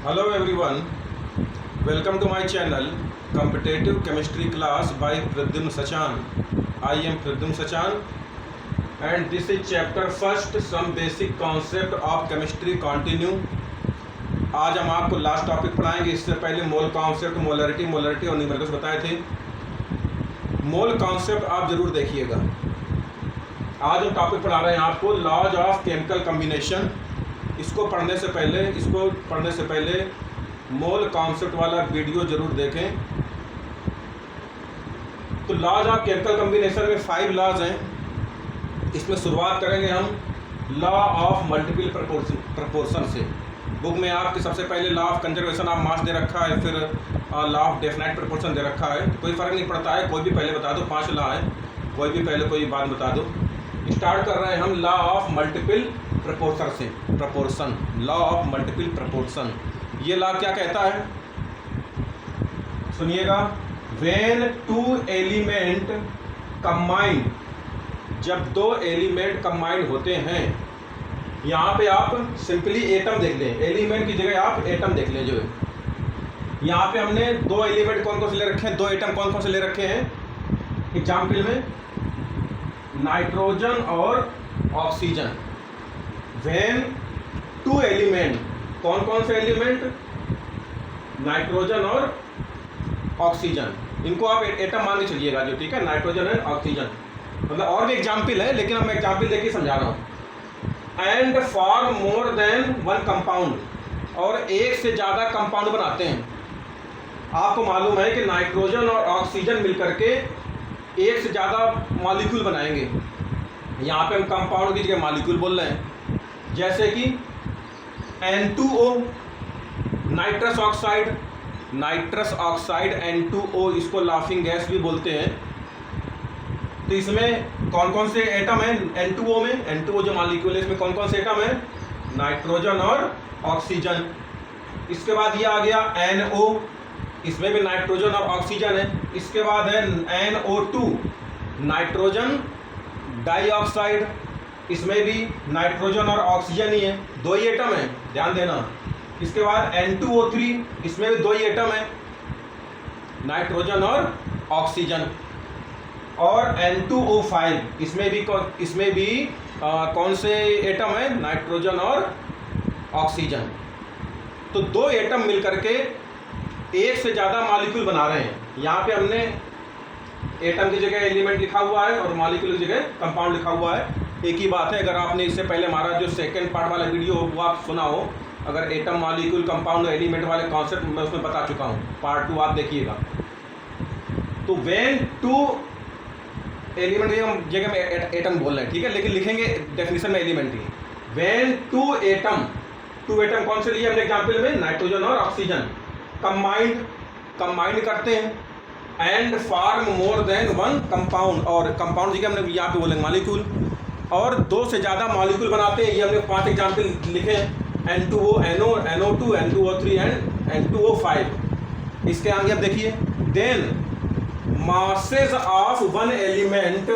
Hello everyone, welcome to my channel Competitive Chemistry class by Pradyumna Sachan. I am Pradyumna Sachan and this is chapter first, some basic concept of chemistry continue. आज हम आपको last topic पढ़ाएंगे। इससे पहले mole concept, molarity और numericals बताए थे। Mole concept आप जरूर देखिएगा। आज हम टॉपिक पढ़ा रहे हैं आपको लॉज ऑफ केमिकल कम्बिनेशन। इसको पढ़ने से पहले मोल कॉन्सेप्ट वाला वीडियो जरूर देखें। तो लॉज ऑफ केमिकल कम्बिनेशन में 5 लॉज हैं। इसमें शुरुआत करेंगे हम लॉ ऑफ मल्टीपल प्रपोर्शन से। बुक में आपके सबसे पहले law of conservation of mass दे रखा है, फिर लॉ ऑफ डेफिनाइट प्रपोर्शन दे रखा है। कोई फ़र्क नहीं पड़ता है, कोई भी पहले बता दो। 5 लॉ है, कोई भी पहले कोई बात बता दो। स्टार्ट कर रहे हैं हम law of multiple proportion. Law of multiple proportion, ये लॉ क्या कहता है सुनिएगा। व्हेन 2 एलिमेंट कंबाइंड, जब 2 एलिमेंट कंबाइंड होते हैं, यहाँ पे आप सिंपली एटम देख लें, एलिमेंट की जगह आप एटम देख लें। जो है यहाँ पे हमने 2 एलिमेंट कौन कौन से ले रखे हैं, 2 एटम कौन कौन से ले रखे हैं एग्जाम्पल में, नाइट्रोजन और ऑक्सीजन। व्हेन 2 एलिमेंट, कौन कौन से एलिमेंट, नाइट्रोजन और ऑक्सीजन, इनको आप एटम मान के चलिएगा जो, ठीक है, नाइट्रोजन एंड ऑक्सीजन। मतलब और भी एग्जाम्पल है, लेकिन हम एग्जाम्पल देके समझा रहा हूँ। And form more than 1 compound, और एक से ज़्यादा कंपाउंड बनाते हैं। आपको मालूम है कि नाइट्रोजन और ऑक्सीजन मिलकर के एक से ज़्यादा मॉलिक्यूल बनाएंगे। यहाँ पे हम कंपाउंड की जगह मॉलिक्यूल बोल रहे हैं। जैसे कि N2O, नाइट्रस ऑक्साइड N2O, इसको लाफिंग गैस भी बोलते हैं। तो इसमें कौन कौन से एटम हैं N2O में, N2O जो मॉलिक्यूल है इसमें कौन कौन से एटम है, नाइट्रोजन और ऑक्सीजन। इसके बाद ये आ गया NO, इसमें भी नाइट्रोजन और ऑक्सीजन है। इसके बाद है NO2, नाइट्रोजन डाइऑक्साइड, इसमें भी नाइट्रोजन और ऑक्सीजन ही है, 2 ही एटम है, ध्यान देना। इसके बाद N2O3, इसमें भी 2 ही एटम है, नाइट्रोजन और ऑक्सीजन। और N2O5, इसमें भी कौन से एटम है, नाइट्रोजन और ऑक्सीजन। तो 2 एटम मिलकर के एक से ज़्यादा मॉलिक्यूल बना रहे हैं। यहाँ पे हमने एटम की जगह एलिमेंट लिखा हुआ है और मॉलिक्यूल की जगह कंपाउंड लिखा हुआ है। एक ही बात है। अगर आपने इससे पहले हमारा जो सेकंड पार्ट वाला वीडियो हो वो आप सुना हो, अगर एटम मॉलिक्यूल कंपाउंड एलिमेंट वाले कॉन्सेप्ट मैं उसमें बता चुका हूँ, पार्ट 2 आप देखिएगा। तो व्हेन 2 एलिमेंट की जगह में एटम बोल रहे हैं, ठीक है, लेकिन लिखेंगे डेफिनेशन में एलिमेंट ही। व्हेन 2 एटम कौन से लिए हमने एग्जाम्पल में, नाइट्रोजन और ऑक्सीजन, कंबाइंड करते हैं and form more than 1 compound, और कंपाउंड जगह हमने यहाँ पे बोलेंगे मॉलिक्यूल, और 2 से ज़्यादा मॉलिक्यूल बनाते हैं। ये हमने 5 एग्जाम्पल लिखे हैं, N2O, NO2, N2O3 and N2O5। इसके आगे अब देखिए, then masses of 1 element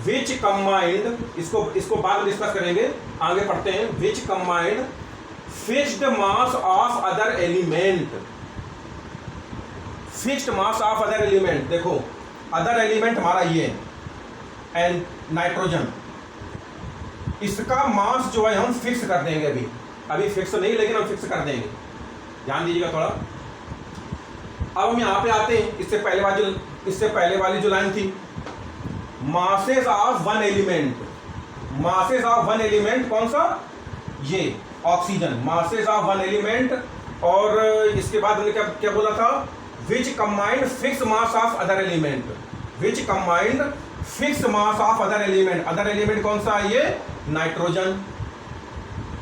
which combined, इसको बाद में डिस्कस करेंगे, आगे पढ़ते हैं। which combined fixed mass of other element, fixed mass of other element. देखो अदर एलिमेंट हमारा ये है नाइट्रोजन, इसका मास जो है हम फिक्स कर देंगे। अभी फिक्स नहीं, लेकिन हम फिक्स कर देंगे, ध्यान दीजिएगा थोड़ा। अब हम यहाँ पे आते हैं। इससे पहले वाली जो लाइन थी, masses of 1 element, masses of 1 element कौन सा, ये ऑक्सीजन, मासेस ऑफ 1 एलिमेंट। और इसके बाद हमने क्या बोला था, which combined fixed mass of other element, which combined fixed mass of other element, other element कौन सा है, ये नाइट्रोजन।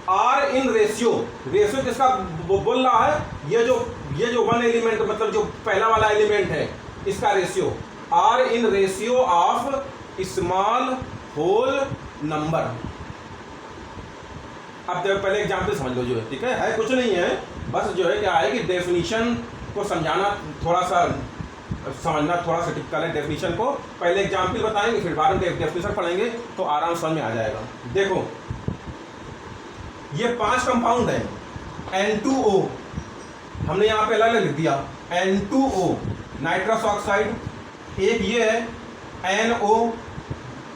आर इन रेशियो किसका बोल रहा है, ये जो 1 एलिमेंट, मतलब जो पहला वाला एलिमेंट है, इसका ratio are in ratio of small whole number. अब पहले एग्जाम्पल समझ लो जो है, ठीक है कुछ नहीं है, बस जो है क्या है कि डेफिनेशन को समझाना, थोड़ा सा समझना थोड़ा सा टिपिकल है। डेफिनेशन को पहले एग्जाम्पल बताएंगे, फिर बाद में डेफिनेशन पढ़ेंगे तो आराम समझ में आ जाएगा। देखो ये 5 कंपाउंड है N2O, हमने यहाँ पे अलग अलग लिख दिया, N2O नाइट्रस ऑक्साइड, एक ये है NO,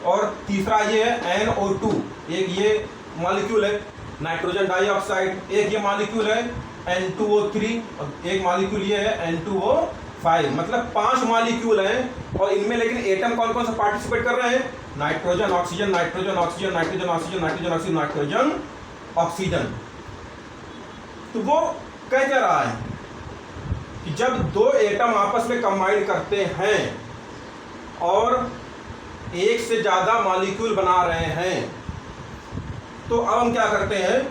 और तीसरा ये है NO2, एक ये मॉलिक्यूल है नाइट्रोजन डाइऑक्साइड, एक ये मॉलिक्यूल है N2O3, और एक मॉलिक्यूल ये है N2O5। मतलब 5 मॉलिक्यूल हैं, और इनमें लेकिन एटम कौन कौन सा पार्टिसिपेट कर रहे हैं? Nitrogen oxygen, nitrogen oxygen, nitrogen oxygen, nitrogen oxygen, nitrogen oxygen. तो वो कह क्या रहा है कि जब 2 एटम आपस में कंबाइन करते हैं और एक से ज़्यादा मॉलिक्यूल बना रहे हैं, तो अब हम क्या करते हैं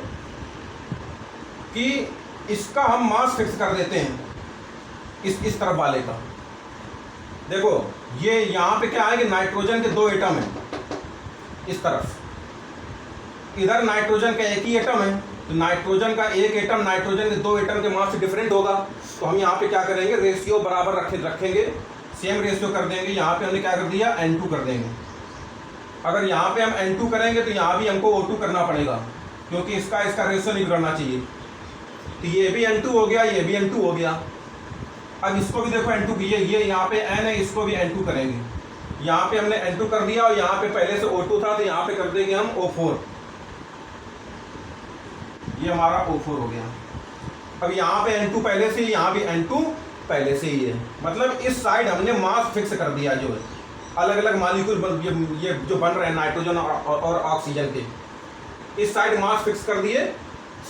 कि इसका हम मास फिक्स कर देते हैं इस तरफ वाले का। देखो ये यहाँ पे क्या है कि नाइट्रोजन के 2 एटम हैं इस तरफ, इधर नाइट्रोजन का एक ही एटम है, तो नाइट्रोजन का एक एटम नाइट्रोजन के 2 एटम के मास से डिफरेंट होगा। तो हम यहाँ पे क्या करेंगे, रेशियो बराबर रखेंगे, सेम रेशियो कर देंगे। यहाँ पे हमने क्या कर दिया, N2 कर देंगे। अगर यहाँ पे हम N2 करेंगे तो यहाँ भी हमको O2 करना पड़ेगा, क्योंकि इसका रेशियो नहीं बिगड़ना चाहिए। तो ये भी N2 हो गया, ये भी N2 हो गया। अब इसको भी देखो N2 की, ये यहाँ पे N है, इसको भी N2 करेंगे। यहाँ पे हमने N2 कर दिया, और यहाँ पे पहले से O2 था, तो यहाँ पे कर देंगे हम O4। ये हमारा O4 हो गया। अब यहाँ पे N2 पहले से ही, यहाँ भी N2 पहले से ही है। मतलब इस साइड हमने मास फिक्स कर दिया, जो है अलग अलग मॉलिक्यूल ये जो बन रहे हैं नाइट्रोजन और ऑक्सीजन के, इस साइड मास फिक्स कर दिए।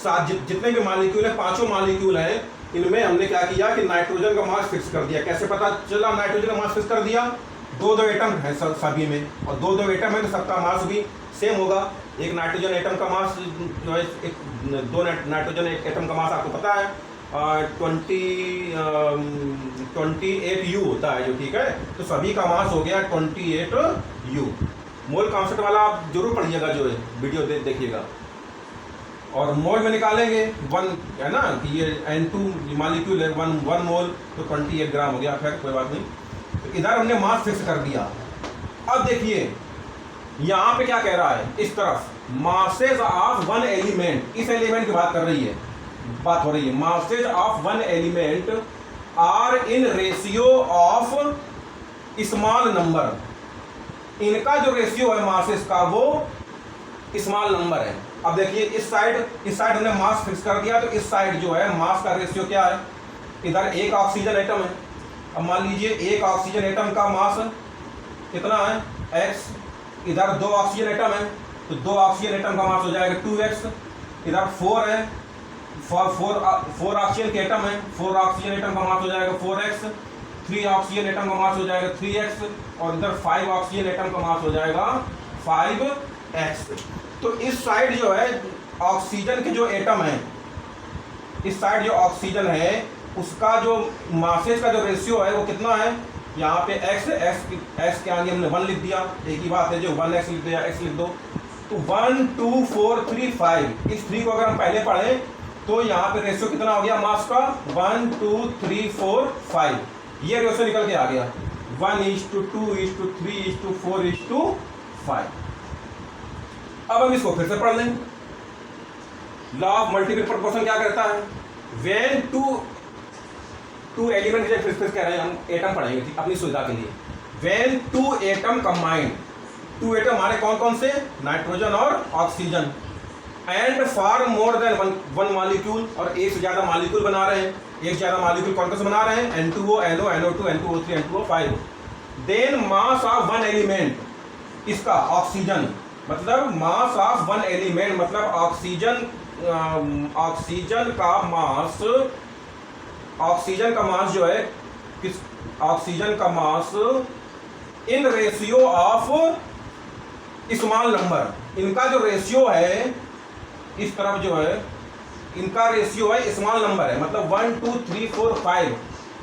साथ जितने भी मॉलिक्यूल है, 5 मॉलिक्यूल हैं, इनमें हमने क्या किया कि नाइट्रोजन का मास फिक्स कर दिया। कैसे पता चला नाइट्रोजन का मास फिक्स कर दिया? 2 एटम है सभी में, और 2 एटम है तो सबका मास भी सेम होगा। एक नाइट्रोजन एटम का मास जो है, 2 नाइट्रोजन एटम का मास आपको पता है 28U होता है जो, ठीक है। तो सभी का मास हो गया 28U। मोल कॉन्सेप्ट वाला आप जरूर पढ़िएगा, जो है वीडियो देखिएगा। और मोल में निकालेंगे 1 है ना, कि ये N2 मॉलिक्यूल है, 1 मोल, तो 28 ग्राम हो गया। खैर कोई बात नहीं। तो इधर हमने मास फिक्स कर दिया। अब देखिए यहाँ पे क्या कह रहा है, इस तरफ मासेज ऑफ 1 एलिमेंट, इस एलिमेंट की बात हो रही है। Masses of 1 element are in ratio of small number. इनका जो रेशियो है मासेज का, वो स्मॉल नंबर है। अब देखिए इस साइड हमने मास फिक्स कर दिया, तो इस साइड जो है मास का रेशियो क्या है? इधर एक ऑक्सीजन एटम है। अब मान लीजिए एक ऑक्सीजन एटम का मास कितना है, x। इधर 2 ऑक्सीजन एटम है, तो 2 ऑक्सीजन एटम का मास हो जाएगा 2x। इधर 4 है, 4 ऑक्सीजन के एटम है, 4 ऑक्सीजन एटम का मास हो जाएगा 4x। 3 ऑक्सीजन एटम का मास हो जाएगा 3x, और इधर 5 ऑक्सीजन एटम का मास हो जाएगा 5x। तो इस साइड जो है ऑक्सीजन के जो एटम है, इस साइड जो ऑक्सीजन है उसका जो मासेज का जो रेशियो है वो कितना है? यहाँ पे x के आगे हमने 1 लिख दिया, एक ही बात है, जो 1x लिख दिया, x लिख दो। तो 1 2 4 3 5, इस 3 को अगर हम पहले पढ़ें तो यहाँ पे रेशियो कितना हो गया मास का? 1 2 3 4 5। ये रेशियो निकल के आ गया 1:2:3:4:5। अब हम इसको फिर से पढ़ लें। लॉ ऑफ मल्टीपल प्रोपोर्शन क्या कहता है? व्हेन टू एलिमेंट, फिर कह रहे हैं हम एटम पढ़ेंगे अपनी सुविधा के लिए। व्हेन 2 एटम कंबाइंड, 2 एटम हमारे कौन कौन से? नाइट्रोजन और oxygen. And for more than 1 molecule, और एक से ज़्यादा मॉलिक्यूल बना रहे हैं। एक से ज़्यादा मॉलिक्यूल कौन कौन से बना रहे हैं? N2O, NO, NO2, N2O3, N2O5। Then mass of 1 element, इसका ऑक्सीजन, मतलब मास ऑफ 1 एलिमेंट, मतलब ऑक्सीजन का मास जो है, किस ऑक्सीजन का mass in ratio of small number. इनका जो रेशियो है इस तरफ जो है, इनका रेशियो है स्मॉल नंबर है, मतलब 1 2 3 4 5,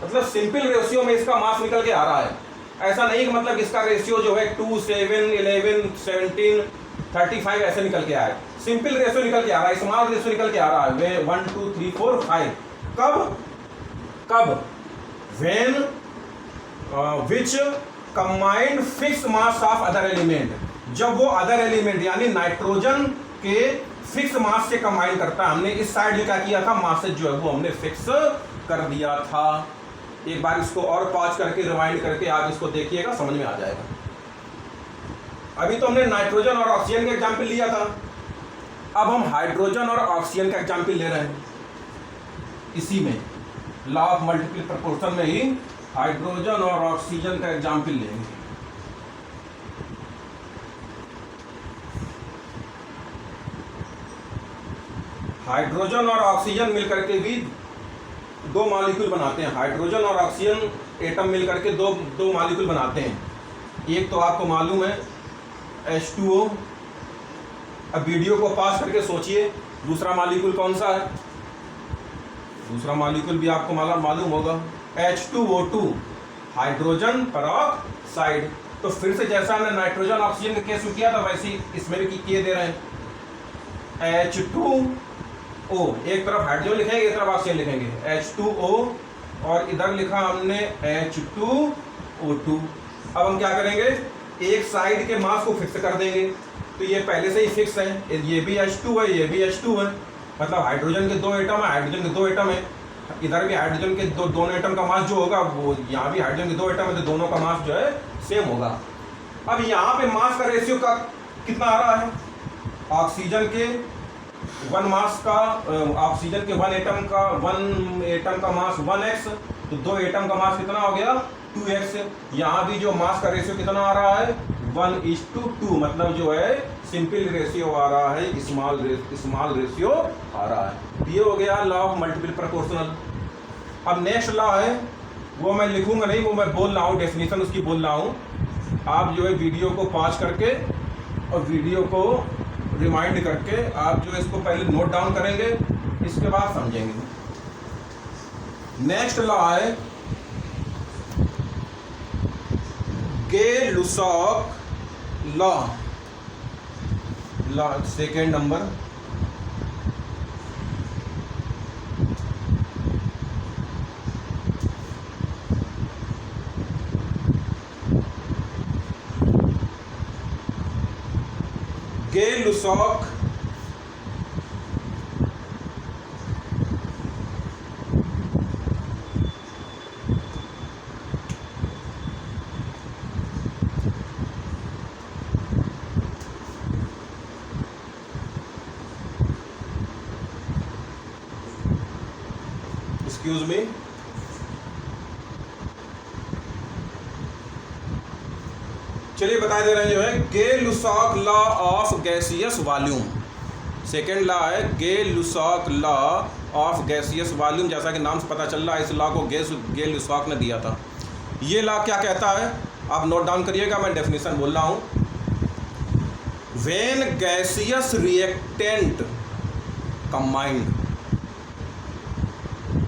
मतलब सिंपल रेशियो में इसका मास निकल के आ रहा है। ऐसा नहीं कि मतलब इसका रेशियो जो है 2 7 11 17 35 ऐसे निकल के आए। सिंपल रेशियो निकल के आ रहा है, स्मॉल रेशियो निकल के आ रहा है 1 2 3 4 5। कब when which combined fix mass of other element, जब वो अदर एलिमेंट यानी नाइट्रोजन के फिक्स मास से कंबाइन करता है। हमने इस साइड में क्या किया था, मासेज जो है वो हमने फिक्स कर दिया था। एक बार इसको और पॉज करके रिवाइंड करके आप इसको देखिएगा, समझ में आ जाएगा। अभी तो हमने नाइट्रोजन और ऑक्सीजन का एग्जाम्पल लिया था, अब हम हाइड्रोजन और ऑक्सीजन का एग्जाम्पल ले रहे हैं। इसी में लॉ ऑफ मल्टीपल प्रोपोर्शन में ही हाइड्रोजन और ऑक्सीजन का एग्जाम्पल लेंगे। हाइड्रोजन और ऑक्सीजन मिलकर के भी दो मॉलिक्यूल बनाते हैं। हाइड्रोजन और ऑक्सीजन एटम मिलकर के दो मॉलिक्यूल बनाते हैं। एक तो आपको मालूम है H2O। अब वीडियो को पास करके सोचिए दूसरा मॉलिक्यूल कौन सा है। दूसरा मॉलिक्यूल भी आपको मालूम होगा, H2O2, हाइड्रोजन परऑक्साइड। तो फिर से जैसा हमने नाइट्रोजन ऑक्सीजन के केस में किया था वैसे ही इसमें भी किए दे रहे हैं। H2O, एक तरफ हाइड्रोजन लिखेंगे एक तरफ ऑक्सीजन लिखेंगे, H2O, और इधर लिखा हमने H2O2। अब हम क्या करेंगे, एक साइड के मास को फिक्स कर देंगे। तो ये पहले से ही फिक्स है, ये भी H2 है, ये भी H2 है, मतलब हाइड्रोजन के दो एटम है, हाइड्रोजन के दो एटम है। इधर भी हाइड्रोजन के दोनों एटम का मास जो होगा वो, यहाँ भी हाइड्रोजन के दो एटम है तो दोनों का मास जो है सेम होगा। अब यहाँ पे मास का रेशियो का कितना आ रहा है, ऑक्सीजन के वन मास का, ऑक्सीजन के वन एटम का मास 1x, तो दो एटम का मास कितना हो गया 2x। यहाँ भी जो मास का रेशियो कितना आ रहा है 1:2, मतलब जो है सिंपल रेशियो आ रहा है, स्मॉल रेशियो आ रहा है। ये हो गया लॉ ऑफ मल्टीपल प्रोपोर्शनल। अब नेक्स्ट लॉ है वो मैं लिखूंगा नहीं, वो मैं बोल रहा हूँ, डेफिनेशन उसकी बोल रहा हूँ। आप जो है वीडियो को पॉज करके और वीडियो को रिमाइंड करके आप जो है इसको पहले नोट डाउन करेंगे, इसके बाद समझेंगे। नेक्स्ट लॉ है Gay Lussac law, second number. Gay Lussac excuse me, चलिए बता दे रहे हैं जो है Gay Lussac law of gaseous volume. Second law है Gay Lussac law of gaseous volume. जैसा कि नाम से पता चल रहा है इस लॉ को गे-लुसाक ने दिया था। ये लॉ क्या कहता है आप नोट डाउन करिएगा, मैं डेफिनेशन बोल रहा हूँ। व्हेन गैसियस रिएक्टेंट कंबाइंड,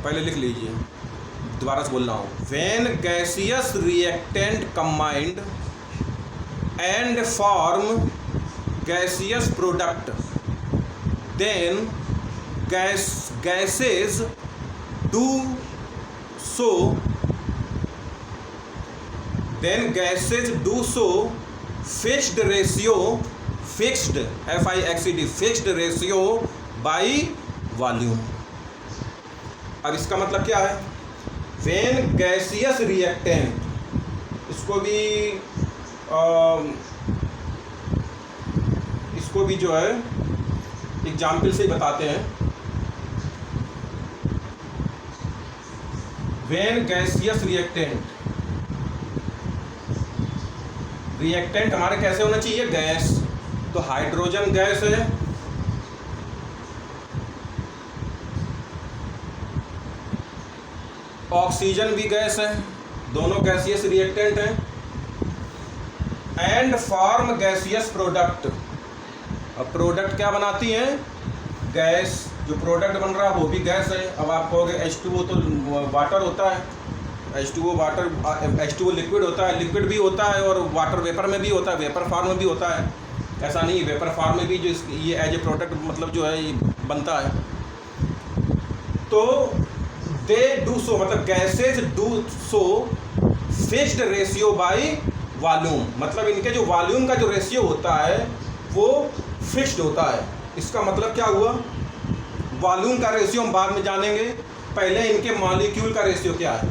पहले लिख लीजिए, दोबारा से बोल रहा हूँ। When gaseous reactant combined and form gaseous product, then gases do so fixed ratio, fixed fixed ratio by volume। अब इसका मतलब क्या है, व्हेन गैसियस रिएक्टेंट, इसको भी जो है एग्जाम्पल से बताते हैं। व्हेन गैसियस रिएक्टेंट हमारे कैसे होना चाहिए, गैस। तो हाइड्रोजन गैस है, ऑक्सीजन भी गैस है, दोनों गैसियस रिएक्टेंट हैं। एंड फॉर्म गैसियस प्रोडक्ट, अब प्रोडक्ट क्या बनाती हैं, गैस। जो प्रोडक्ट बन रहा है वो भी गैस है। अब आप कहोगे H2O तो वाटर होता है, H2O लिक्विड होता है, लिक्विड भी होता है, और वाटर वेपर में भी होता है, वेपर फॉर्म में भी होता है। ऐसा नहीं, वेपर फॉर्म में भी जो ये एज ए प्रोडक्ट मतलब जो है ये बनता है। तो दे डू सो, मतलब gases do so fixed ratio by volume, मतलब इनके जो वॉल्यूम का जो रेशियो होता है वो फिक्स्ड होता है। इसका मतलब क्या हुआ, वॉल्यूम का रेशियो हम बाद में जानेंगे, पहले इनके मॉलिक्यूल का रेशियो क्या है।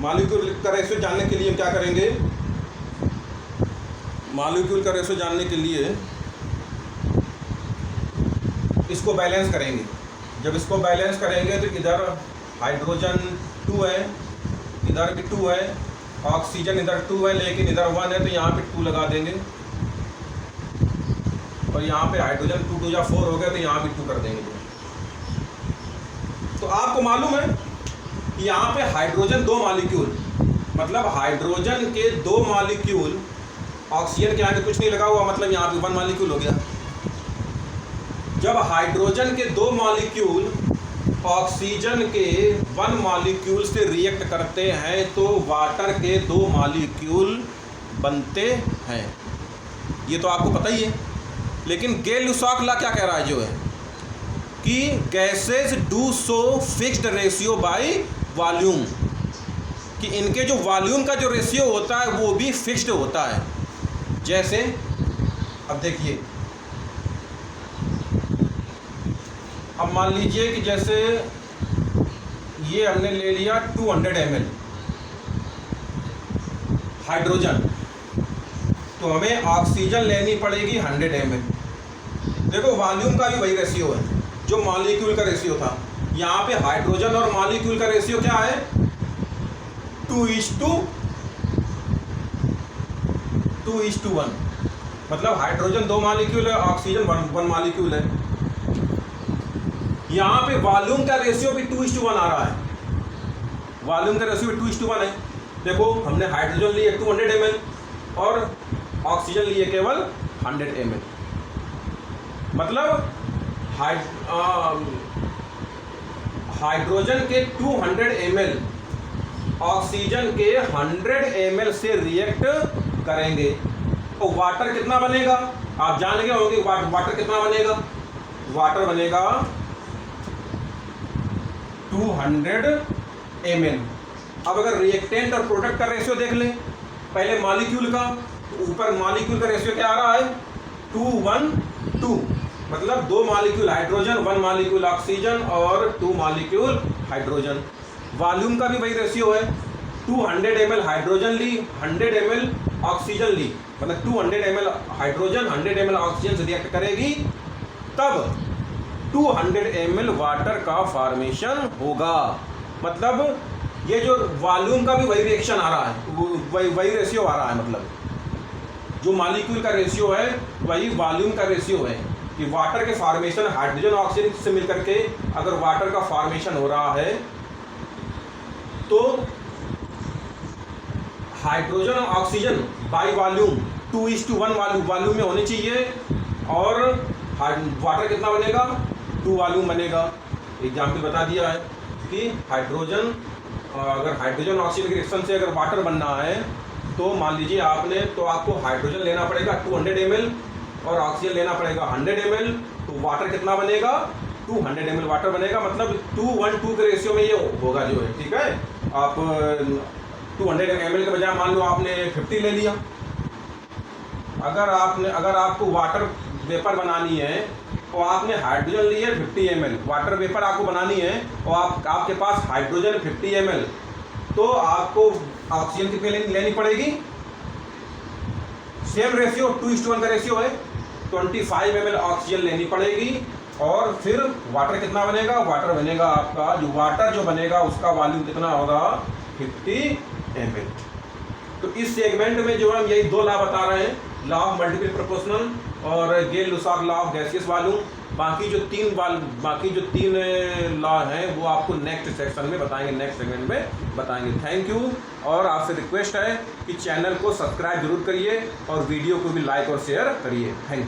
मॉलिक्यूल का रेशियो जानने के लिए हम क्या करेंगे, मॉलिक्यूल का रेशियो जानने के लिए इसको बैलेंस करेंगे। जब इसको बैलेंस करेंगे तो इधर हाइड्रोजन 2 है, इधर भी 2 है, ऑक्सीजन इधर 2 है, लेकिन इधर 1 है, तो यहाँ पे 2 लगा देंगे, और यहाँ पे हाइड्रोजन 2 2 या 4 हो गया, तो यहाँ भी 2 कर देंगे। तो आपको मालूम है कि यहाँ पे हाइड्रोजन 2 मॉलिक्यूल, मतलब हाइड्रोजन के 2 मॉलिक्यूल, ऑक्सीजन के आगे कुछ नहीं लगा हुआ, मतलब यहाँ पे 1 मॉलिक्यूल हो गया। जब हाइड्रोजन के 2 मॉलिक्यूल ऑक्सीजन के 1 मॉलिक्यूल से रिएक्ट करते हैं तो वाटर के 2 मॉलिक्यूल बनते हैं। ये तो आपको पता ही है। लेकिन गेल-लुसाक लॉ क्या कह रहा है, जो है कि gases do so fixed ratio by volume, कि इनके जो वॉल्यूम का जो रेशियो होता है वो भी फिक्स्ड होता है। जैसे अब देखिए, अब मान लीजिए कि जैसे ये हमने ले लिया 200 ml हाइड्रोजन, तो हमें ऑक्सीजन लेनी पड़ेगी 100 ml। देखो वॉल्यूम का भी वही रेशियो है जो मॉलिक्यूल का रेशियो था। यहाँ पे हाइड्रोजन और मॉलिक्यूल का रेशियो क्या है, 2:1, मतलब हाइड्रोजन 2 मॉलिक्यूल है, ऑक्सीजन 1 मॉलिक्यूल है। यहाँ पे वॉल्यूम का रेशियो भी 2:1 आ रहा है, वॉल्यूम का रेशियो भी 2:1 है। देखो हमने हाइड्रोजन लिए 200 ml और ऑक्सीजन लिए केवल 100 ml, मतलब हाइड्रोजन के 200 ml ऑक्सीजन के 100 ml से रिएक्ट करेंगे तो वाटर कितना बनेगा, आप जान गए होंगे। वाटर कितना बनेगा, वाटर बनेगा 200 ml। अब अगर रिएक्टेंट और प्रोडक्ट का रेशियो देख लें, पहले मॉलिक्यूल का, तो ऊपर मॉलिक्यूल का रेशियो क्या आ रहा है, 2:1:2, मतलब 2 मॉलिक्यूल हाइड्रोजन, 1 मॉलिक्यूल ऑक्सीजन और 2 मॉलिक्यूल हाइड्रोजन। वॉल्यूम का भी वही रेशियो है, 200 ml हाइड्रोजन ली, 100 ml ऑक्सीजन ली, मतलब 200 ml हाइड्रोजन 100 ml ऑक्सीजन से रिएक्ट करेगी, तब 200 ml वाटर का फॉर्मेशन होगा। मतलब ये जो वॉल्यूम का भी वही रिएक्शन आ रहा है, वही रेशियो आ रहा है, मतलब जो मॉलिक्यूल का रेशियो है वही वॉल्यूम का रेशियो है, कि वाटर के फॉर्मेशन हाइड्रोजन ऑक्सीजन से मिलकर के अगर वाटर का फॉर्मेशन हो रहा है तो हाइड्रोजन और ऑक्सीजन बाई वॉल्यूम 2:1 वॉल्यूम में होनी चाहिए, और वाटर कितना बनेगा, 2 वॉल्यूम बनेगा। एग्जाम्पल बता दिया है कि हाइड्रोजन, अगर हाइड्रोजन ऑक्सीजन के रिएक्शन से अगर वाटर बनना है तो मान लीजिए आपने, तो आपको हाइड्रोजन लेना पड़ेगा 200 ml और ऑक्सीजन लेना पड़ेगा 100 ml, तो वाटर कितना बनेगा, 200 ml वाटर बनेगा, मतलब 2:1:2 के रेशियो में ये होगा जो है। ठीक है, आप 200 ml के बजाय मान लो आपने 50 ले लिया। अगर आपको वाटर वेपर बनानी है तो आपने हाइड्रोजन ली है 50 ml, वाटर वेपर आपको बनानी है और आपके पास हाइड्रोजन 50 ml, तो आपको ऑक्सीजन कितनी लेनी पड़ेगी, सेम रेशियो 2:1 का रेशियो है, 25 ml ऑक्सीजन लेनी पड़ेगी, और फिर वाटर कितना बनेगा, वाटर बनेगा आपका, जो वाटर जो बनेगा उसका वॉल्यूम कितना होगा, 50 ml। तो इस सेगमेंट में जो हम यही 2 लॉ बता रहे हैं, लॉ ऑफ मल्टीपल प्रोपोर्शनल और गेल-लुसाक लॉ ऑफ गैसियस वॉल्यूम। बाकी जो 3 लॉ हैं वो आपको नेक्स्ट सेक्शन में बताएंगे, नेक्स्ट सेगमेंट में बताएंगे। थैंक यू, और आपसे रिक्वेस्ट है कि चैनल को सब्सक्राइब जरूर करिए और वीडियो को भी लाइक और शेयर करिए। Thank you.